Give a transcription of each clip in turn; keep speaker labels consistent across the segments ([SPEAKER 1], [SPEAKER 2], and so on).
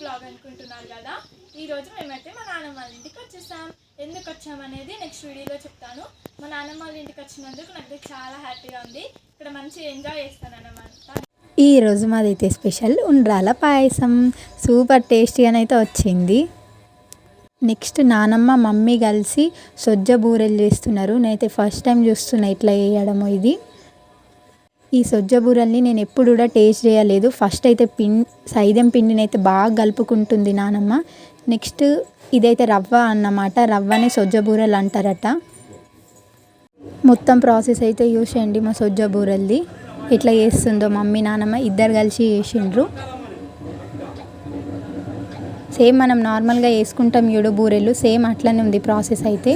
[SPEAKER 1] Blog అనుకుంటున్నారు కదా. ఈరోజు మేమైతే మా నాన్నమ్మ వాళ్ళ ఇంటికి వచ్చేసాం. ఎందుకు వచ్చామనేది నెక్స్ట్ వీడియోలో చెప్తాను. మా నాన్నమ్మ వాళ్ళ ఇంటికి వచ్చినందుకు నాకు చాలా హ్యాపీగా ఉంది. ఇక్కడ మంచిగా ఎంజాయ్ చేస్తాను అన్నమాట.
[SPEAKER 2] ఈరోజు మాదైతే స్పెషల్ ఉండ్రాల పాయసం సూపర్ టేస్టీగానైతే వచ్చింది. నెక్స్ట్ నానమ్మ మమ్మీ కలిసి సొజ్జ బూరెలు చేస్తున్నారు. నేనైతే ఫస్ట్ టైం చూస్తున్నా ఇట్లా వేయడము. ఈ సొజ్జ బూరెల్ని నేను ఎప్పుడు కూడా టేస్ట్ చేయలేదు. ఫస్ట్ అయితే సైదెం పిండిని అయితే బాగా కలుపుకుంటుంది నానమ్మ. నెక్స్ట్ ఇదైతే రవ్వ అన్నమాట. రవ్వని సొజ్జ బూరెలు అంటారట. మొత్తం ప్రాసెస్ అయితే చూసేయండి మా సొజ్జ బూరెల్ది ఎట్లా చేస్తుందో మమ్మీ నానమ్మ ఇద్దరు కలిసి చేసిండ్రు. సేమ్ మనం నార్మల్గా వేసుకుంటాం చూడు బూరెలు, సేమ్ అట్లనే ఉంది ప్రాసెస్ అయితే.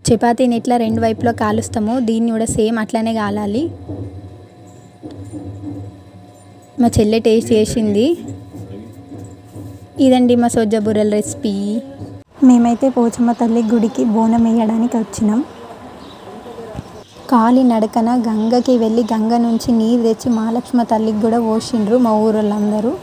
[SPEAKER 2] చపాతీని ఇట్లా రెండు వైపులో కాలుస్తాము, దీన్ని కూడా సేమ్ అట్లనే కాలాలి. మా చెల్లె టేస్ట్ చేసింది. ఇదండి మా సొజ్జ బూరెల రెసిపీ. మేమైతే పోచమ్మ తల్లి గుడికి బోనం వేయడానికి వచ్చినాం. కాలి నడకన గంగకి వెళ్ళి గంగ నుంచి నీరు తెచ్చి మహాలక్ష్మి తల్లికి కూడా పోసిండ్రు మా ఊరోళ్ళందరూ.